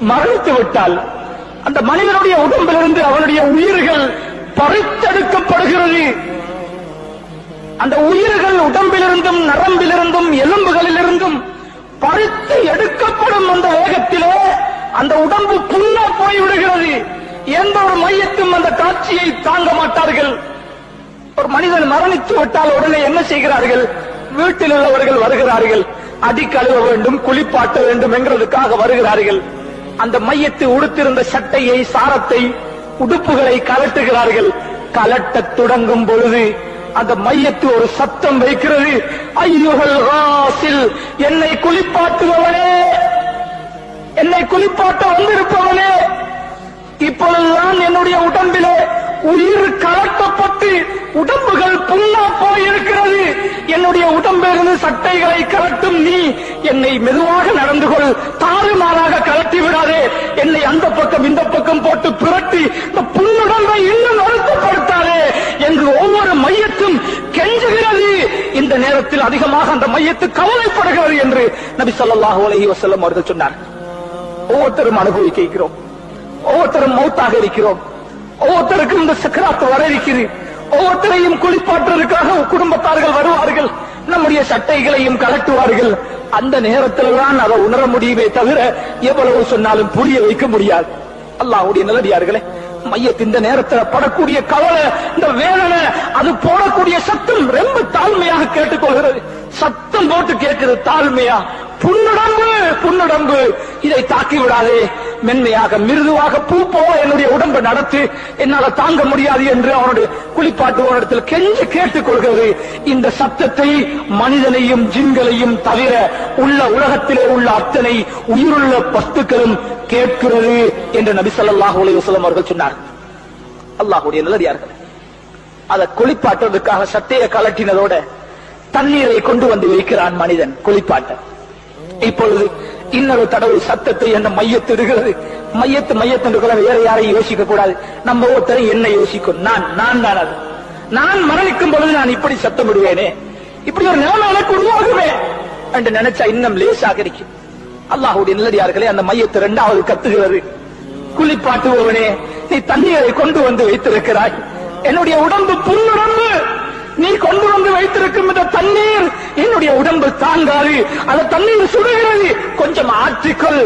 மரணித்து விட்டால் அந்த மனிதனுடைய உடம்பிலிருந்து அவனுடைய உயிர்கள் பறித்தெடுக்கப்படுகிறது. அந்த உயிர்கள் உடம்பிலிருந்தும் நரம்பிலிருந்தும் எலும்புகளிலிருந்தும் பறித்து எடுக்கப்படும் அந்த வேகத்திலே அந்த உடம்பு புண்ணா போய்விடுகிறது. எந்த ஒரு மையத்தும் அந்த காட்சியை தாங்க மாட்டார்கள். ஒரு மனிதன் மரணித்து விட்டால் உடனே என்ன செய்கிறார்கள்? வீட்டில் உள்ளவர்கள் வருகிறார்கள், அடி கழுவ வேண்டும், குளிப்பாட்ட வேண்டும் என்கிறதுக்காக வருகிறார்கள். அந்த மையத்தை உடுத்திருந்த சட்டையை, சாரத்தை, உடுப்புகளை கலட்டுகிறார்கள். கலட்டத் தொடங்கும் பொழுது அந்த மையத்து ஒரு சத்தம் வைக்கிறது. ஐயுகள் ராசில், என்னை குளிப்பாட்டுபவனே, என்னை குளிப்பாட்ட வந்திருப்பவனே, இப்பொழுதுதான் என்னுடைய உடம்பிலே உயிர் கலட்டப்பட்டு உடம்புகள் புண்ணா போயிருக்கிறது. என்னுடைய உடம்பிலிருந்து சட்டைகளை கலட்டும் நீ என்னை மெதுவாக நடந்து கொள், தாறுமாறாக கலட்டி விடாதே, என்னை அந்த பக்கம் இந்த பக்கம் போட்டு புரட்டி இந்த புண்ணுடம்பை இன்னும் அழுத்தப்படுத்தாதே என்று ஒவ்வொரு மையத்தும் கெஞ்சுகிறது. இந்த நேரத்தில் அதிகமாக அந்த மையத்து கவலைப்படுகிறது என்று நபி ஸல்லல்லாஹு அலைஹி வஸல்லம் அவர்கள் சொன்னார். ஒவ்வொருத்தரும் அனுபவிக்கிறோம், ஒவ்வொருத்தரும் மௌத்தாக இருக்கிறோம், ஒவ்வொருத்தருக்கும் இந்த சக்கராத்து வர இருக்கிறது. ஒவ்வொருத்தரையும் குளிப்பாற்றுவதற்காக குடும்பத்தார்கள் வருவார்கள், நம்முடைய சட்டைகளையும் கலட்டுவார்கள். அந்த நேரத்தில் தான் அதை உணர முடியுமே தவிர எவ்வளவு சொன்னாலும் புரிய வைக்க முடியாது. அல்லாஹ்வுடைய நல்லடியார்களே, மையத்தின் இந்த நேரத்தில் படக்கூடிய கவலை, இந்த வேதனை, அது போடக்கூடிய சத்தம் ரொம்ப தாழ்மையாக கேட்டுக்கொள்கிறது. சத்தம் போட்டு கேட்கிறது தாழ்மையா. புண்ணுடம்பு, புண்ணுடம்பு, இதை தாக்கி விடாதே, மென்மையாக மிருதுவாக பூ போல என்னுடைய உடம்பை நடத்து, என்னால தாங்க முடியாது என்று அவனுடைய குளிப்பாட்டுவனிடத்தில் கெஞ்சி கேட்டுக் கொள்கிறது. இந்த சத்தத்தை மனிதனையும் ஜின்களையும் தவிர உள்ள உலகத்திலே உள்ள அத்தனை உயிருள்ள வஸ்துக்களும் கேட்கிறது என்று நபி ஸல்லல்லாஹு அலைஹி வஸல்லம் அவர்கள் சொன்னார். அல்லாஹ்வுடைய நல்லடியார்கள், அதை குளிப்பாட்டுவதற்காக சட்டையை கலட்டினதோட தண்ணீரை கொண்டு வந்து வைக்கிறான் மனிதன் குளிப்பாட்ட. இப்பொழுது இன்னொரு தடவை சத்தத்தை என்ன மையத்திடுகிறது. மையத்து வேற யாரையும் யோசிக்க கூடாது. நம்ம ஒருத்தரை என்ன யோசிக்கும்? நான் அது. நான் மரணிக்கும் பொழுது நான் இப்படி சத்தம் விடுவேனே, இப்படி ஒரு நிலைமை எனக்கு உருவாகுமே என்று நினைச்சா இன்னும் லேசாக இருக்கும். அல்லாஹ்வுடைய நல்லடியார்களே, அந்த மையத்தை இரண்டாவது கத்துகிறது. குளிப்பாட்டுபவனே, நீ தண்ணீரை கொண்டு வந்து வைத்திருக்கிறாய், என்னுடைய உடம்பு புண்ணுடம்பு, நீ கொண்டு வந்து வைத்திருக்கும் இந்த தண்ணீர் என்னுடைய உடம்பு தாங்காது, அந்த தண்ணீர் சுடுகிறது, கொஞ்சம் ஆற்றிக்கொள்,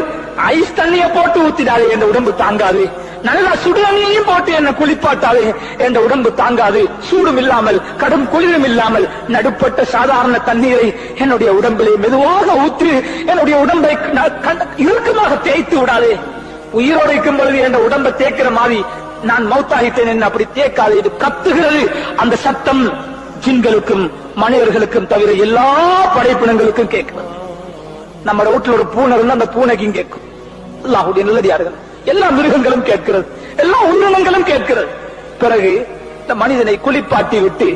ஐஸ் தண்ணியை போட்டு ஊத்திடாது, என் உடம்பு தாங்காது, நல்லா சுடு தண்ணியையும் போட்டு என்ன குளிப்பாட்டாது, என் உடம்பு தாங்காது, சூடும் இல்லாமல் கடும் குளிரும் இல்லாமல் நடுப்பட்ட சாதாரண தண்ணீரை என்னுடைய உடம்பிலே மெதுவாக ஊற்றி என்னுடைய உடம்பை இறுக்கமாக தேய்த்து விடாதே, உயிரோடு இருக்கும் பொழுது என் உடம்பை தேய்க்கிற மாதிரி நான் மௌத்தாகிட்டேன் என்ன அப்படி தேய்க்காது. இது கத்துகிறது. அந்த சத்தம் ஜின்களுக்கும் மனிதர்களுக்கும் தவிர எல்லா படைப்பினங்களுக்கும் கேட்கிறது. நம்ம வீட்டுல ஒரு பூனை இருந்தா அந்த பூனைக்கும் கேட்கும். அல்லாஹ்வுடைய நல்லடியார்கள், எல்லா மிருகங்களும் கேட்கிறது, எல்லா உயிரினங்களும் கேட்கிறது. பிறகு இந்த மனிதனை குளிப்பாட்டி விட்டு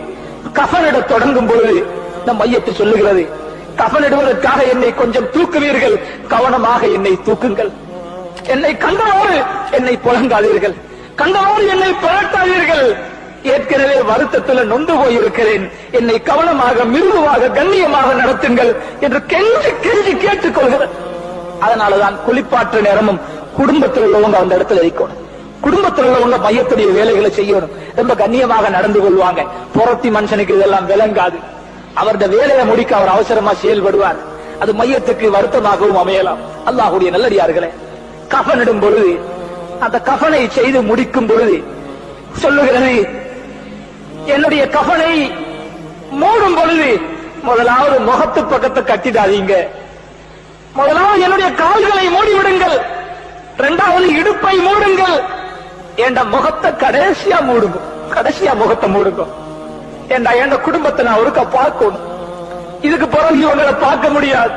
கஃனிட தொடங்கும் பொழுது இந்த மையத்தை சொல்லுகிறது, கஃனிடுவதற்காக என்னை கொஞ்சம் தூக்குவீர்கள், கவனமாக என்னை தூக்குங்கள், என்னை கண்டவோடு என்னை புலங்காதீர்கள், கண்டவோடு என்னை புரட்டாதீர்கள், ஏற்கனவே வருத்தத்தில் நொந்து போயிருக்கிறேன், என்னை கவனமாக மிருதுவாக கண்ணியமாக நடத்துங்கள் என்று கெஞ்சி கெஞ்சி கேட்டுக் கொள்கிறார். அதனாலதான் குளிப்பாற்ற நேரமும் குடும்பத்தில் உள்ளவங்க அந்த இடத்துல இருக்கணும். குடும்பத்தில் உள்ளவங்க மையத்துடைய வேலைகளை செய்யணும், ரொம்ப கண்ணியமாக நடந்து கொள்வாங்க. புறத்தி மனுஷனுக்கு இதெல்லாம் விளங்காது. அவருடைய வேலையை முடிக்க அவர் அவசரமா செயல்படுவார். அது மையத்துக்கு வருத்தமாகவும் அமையலாம். அல்லாஹ்வுடைய நல்லடியார்களே, கஃனிடும் பொழுது அந்த கஃனை செய்து முடிக்கும் பொழுது சொல்லுகிறது, என்னுடைய கஃனை மூடும் பொழுது முதலாவது முகத்து பக்கத்தை கட்டிடாதீங்க, முதலாவது என்னுடைய கால்களை மூடிவிடுங்கள், இரண்டாவது இடுப்பை மூடுங்கள், என்ற முகத்தை கடைசியா மூடுங்க, கடைசியா முகத்தை மூடுங்க. என் குடும்பத்தை நான் ஒருக்க பார்க்கணும், இதுக்கு பிறகு இவங்களை பார்க்க முடியாது,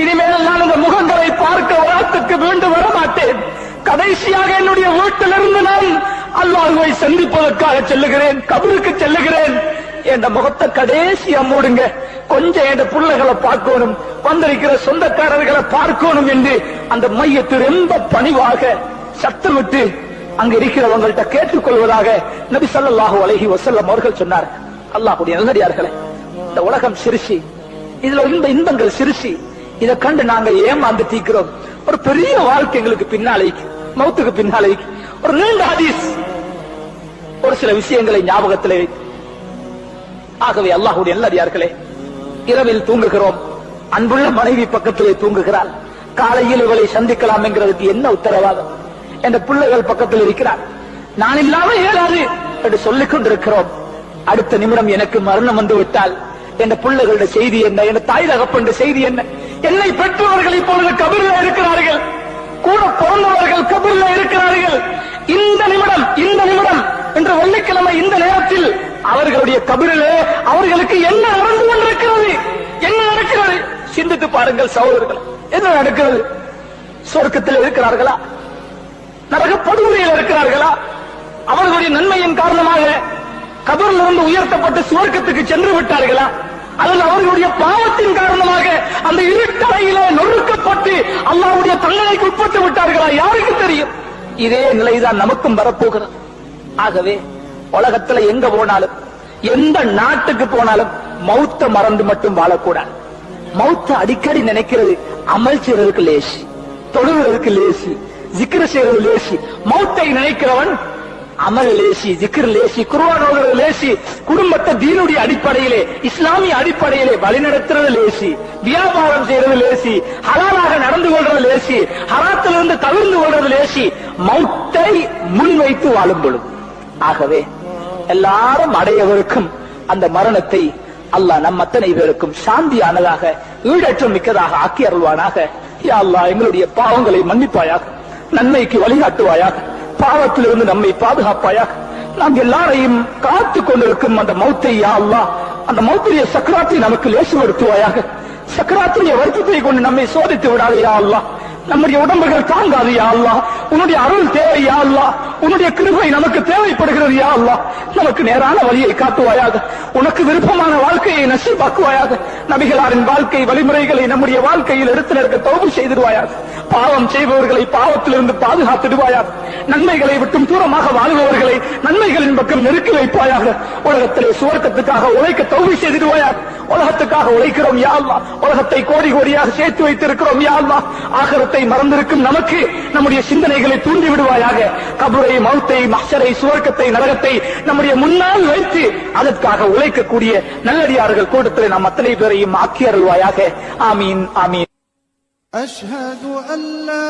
இனிமேல் நான் இந்த முகங்களை பார்க்க வாரத்துக்கு மீண்டும் வரமாட்டேன், கடைசியாக என்னுடைய வீட்டிலிருந்து நான் அல்லாஹ்வை சந்திப்பதற்காக செல்லுகிறேன், கபருக்கு செல்லுகிறேன், என்ற முகத்தை கடைசியா மூடுங்க, கொஞ்சம் என் பிள்ளைகளை பார்க்கணும், வந்திருக்கிற சொந்தக்காரர்களை பார்க்கணும் என்று அந்த மையத்தை ரொம்ப பணிவாக சத்தமிட்டு அங்க இருக்கிறவங்கள்ட்ட கேட்டுக்கொள்வதாக நபி ஸல்லல்லாஹு அலைஹி வஸல்லம் அவர்கள் சொன்னார். அல்லாஹ்வுடைய நல்லடியார்களே, இந்த உலகம் சிறுசி, இதுல இன்பங்கள் சிறுசி, இதை கண்டு நாங்க ஏமாந்து தீக்கிறோம். ஒரு பெரிய வாழ்க்கை எங்களுக்கு பின்னாலே, மௌத்துக்கு பின்னாலே ஒரு நீண்ட ஹதீஸ், ஒரு சில விஷயங்களை ஞாபகத்திலே. ஆகவே அல்லாஹ்வுடைய நல்லடியார்களே, இரவில் தூங்குகிறோம், அன்புள்ள மனைவி பக்கத்திலே தூங்குகிறாள், காலையில் இவளை சந்திக்கலாம் என்கிறதுக்கு என்ன உத்தரவாதம்? என்ற பிள்ளைகள் பக்கத்தில் இருக்கிறார், நான் இல்லாமல் இயலாது என்று சொல்லிக் கொண்டிருக்கிறோம். அடுத்த நிமிடம் எனக்கு மரணம் வந்து விட்டால் என்ற பிள்ளைகளுடைய செய்தி என்ன? என் தாய் தகப்பன் செய்தி என்ன? என்னை பெற்றவர்கள் இப்பொழுது கபரில் இருக்கிறார்கள், கூட பிறந்தவர்கள் கபரில் இருக்கிறார்கள். இந்த நிமிடம் இன்று வெள்ளிக்கிழமை இந்த நேரத்தில் அவர்களுடைய கபரிலே அவர்களுக்கு என்ன நடந்து கொண்டிருக்கிறது? என்ன நடக்கிறது? சிந்தித்து பாருங்கள் சகோதரர்கள், என்ன நடக்கிறது? சொர்க்கத்தில் இருக்கிறார்களா? நரக படுகொலையில் இருக்கிறார்களா? அவர்களுடைய நன்மையின் காரணமாக கபரில் இருந்து உயர்த்தப்பட்டு சுவர்க்கத்துக்கு சென்று விட்டார்களா? அல்லது அவர்களுடைய பாவத்தின் காரணமாக அந்த இருட்டறையிலே நொறுக்கப்பட்டு அல்லாஹ்வுடைய தண்டனைக்கு உட்பட்டு விட்டார்களா? யாருக்கு தெரியும்? இதே நிலைதான் நமக்கும் வரப்போகிறது. ஆகவே உலகத்துல எங்க போனாலும், எந்த நாட்டுக்கு போனாலும் மௌத்த மறந்து மட்டும் வாழக்கூடாது. மௌத்த அடிக்கடி நினைக்கிறது அமல் செய்வதற்கு லேசி, தொழுவதற்கு லேசி, ஜிக்ர் செய்வது லேசி. மௌத்தை நினைக்கிறவன் அமல் லேசி, ஜிக்ர் லேசி, குர்ஆன் ஓதுறது லேசி, குடும்பத்தை தீனுடைய அடிப்படையிலே, இஸ்லாமிய அடிப்படையிலே வழிநடத்துறது லேசி, வியாபாரம் செய்யறது லேசி, ஹலாலாக நடந்து கொள்றது லேசி, ஹராத்திலிருந்து தவிர்ந்து கொள்றது லேசி, மௌத்தை முன்வைத்து வாழும் பொழுது. ஆகவே எல்லாரும் அடையவிருக்கும் அந்த மரணத்தை அல்லாஹ் நம் அத்தனை பேருக்கும் சாந்தியானதாக, ஈடற்றம் மிக்கதாக ஆக்கி அருள்வானாக. யா அல்லாஹ், எங்களுடைய பாவங்களை மன்னிப்பாயாக, நன்மைக்கு வழிகாட்டுவாயாக, பாவத்திலிருந்து நம்மை பாதுகாப்பாயாக. நாம் எல்லாரையும் காத்து கொண்டிருக்கும் அந்த மௌத்தை யா அல்லாஹ், அந்த மௌத்துடைய சக்கராத்தை நமக்கு லேசுபடுத்துவாயாக. சக்கராத்துடைய வருத்தத்தை கொண்டு நம்மை சோதித்து விடாது யா அல்லாஹ். நம்முடைய உடம்புகள் தாங்காது யா அல்லாஹ். உன்னுடைய அருள் தேவை யா அல்லாஹ். உன்னுடைய கிருபை நமக்கு தேவைப்படுகிறது யா அல்லாஹ். நமக்கு நேரான வழியை காட்டுவாயாக, உனக்கு விருப்பமான வாழ்க்கையை நசீபாக்குவாயாக. நபிகளாரின் வாழ்க்கை வழிமுறைகளை நம்முடைய வாழ்க்கையில் எடுத்து நிற்க தௌபு செய்திடுவாயாக. பாவம் செய்பவர்களை பாவத்திலிருந்து பாதுகாத்திடுவாயாக. நன்மைகளை விட்டும் தூரமாக வாழ்பவர்களை நன்மைகளின் பக்கம் நெருக்கி வைப்பாயாக. உலகத்திலே சுவர்க்கத்துக்காக உழைக்க தௌபு செய்திடுவாயாக. உலகத்துக்காக உழைக்கிறோம் யா அல்லாஹ், உலகத்தை கோடி கோடியாக சேர்த்து வைத்திருக்கிறோம் யா அல்லாஹ். ஆகிரத்தை மறந்திருக்கும் நமக்கு நம்முடைய சிந்தனைகளை தூண்டி விடுவாயாக. கபரை, மௌத்தை, மஹ்ஷரை, சுவர்க்கத்தை, நரகத்தை நம்முடைய முன்னால் வைத்து அதற்காக உழைக்கக்கூடிய நல்லடியார்கள் கூட்டத்தில் நாம் அத்தனை பேரையும் ஆக்கி அருள்வாயாக. ஆமீன், ஆமீன். أشهد أن لا